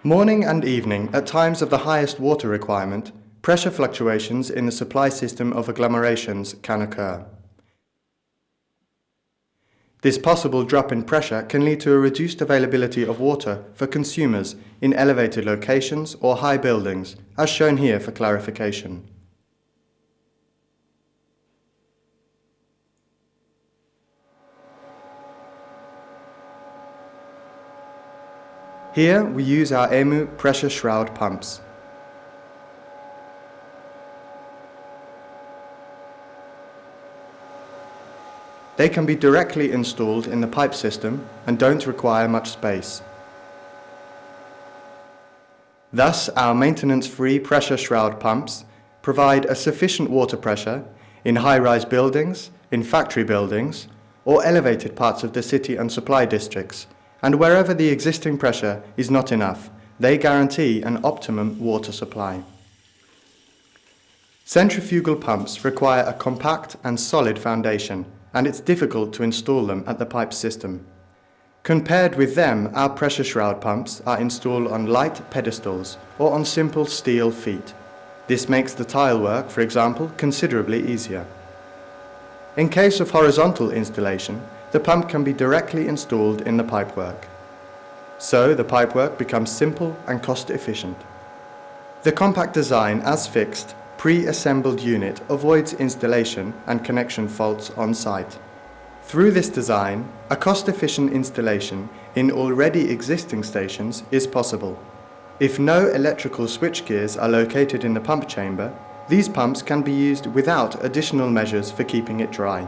Morning and evening, at times of the highest water requirement, pressure fluctuations in the supply system of agglomerations can occur. This possible drop in pressure can lead to a reduced availability of water for consumers in elevated locations or high buildings, as shown here for clarification. Here we use our EMU pressure shroud pumps. They can be directly installed in the pipe system and don't require much space. Thus, our maintenance-free pressure shroud pumps provide a sufficient water pressure in high-rise buildings, in factory buildings, or elevated parts of the city and supply districts, and wherever the existing pressure is not enough, they guarantee an optimum water supply. Centrifugal pumps require a compact and solid foundation, and it's difficult to install them at the pipe system. Compared with them, our pressure shroud pumps are installed on light pedestals or on simple steel feet. This makes the tile work, for example, considerably easier. In case of horizontal installation, the pump can be directly installed in the pipework. So the pipework becomes simple and cost efficient. The compact design as fixed, pre-assembled unit avoids installation and connection faults on site. Through this design, a cost-efficient installation in already existing stations is possible. If no electrical switchgears are located in the pump chamber, these pumps can be used without additional measures for keeping it dry.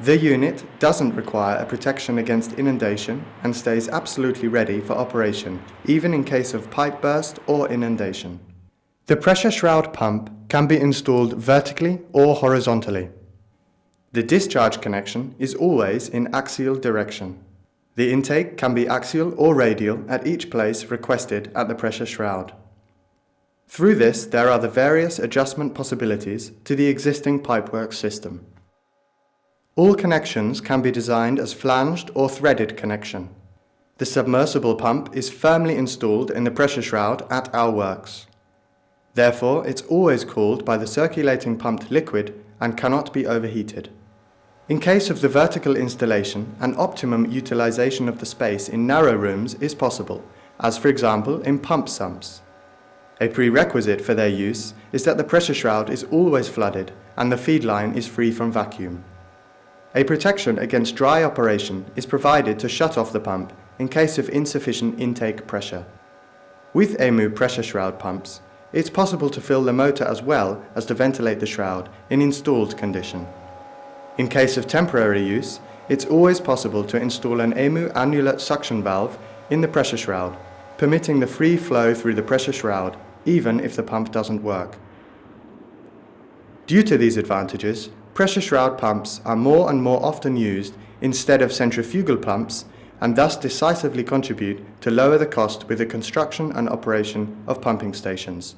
The unit doesn't require a protection against inundation and stays absolutely ready for operation, even in case of pipe burst or inundation. The pressure shroud pump can be installed vertically or horizontally. The discharge connection is always in axial direction. The intake can be axial or radial at each place requested at the pressure shroud. Through this, there are the various adjustment possibilities to the existing pipework system. All connections can be designed as flanged or threaded connection. The submersible pump is firmly installed in the pressure shroud at our works. Therefore, it's always cooled by the circulating pumped liquid and cannot be overheated. In case of the vertical installation, an optimum utilization of the space in narrow rooms is possible, as for example in pump sumps. A prerequisite for their use is that the pressure shroud is always flooded and the feed line is free from vacuum. A protection against dry operation is provided to shut off the pump in case of insufficient intake pressure. With EMU pressure shroud pumps, it's possible to fill the motor as well as to ventilate the shroud in installed condition. In case of temporary use, it's always possible to install an EMU annular suction valve in the pressure shroud, permitting the free flow through the pressure shroud, even if the pump doesn't work. Due to these advantages, pressure shroud pumps are more and more often used instead of centrifugal pumps and thus decisively contribute to lower the cost with the construction and operation of pumping stations.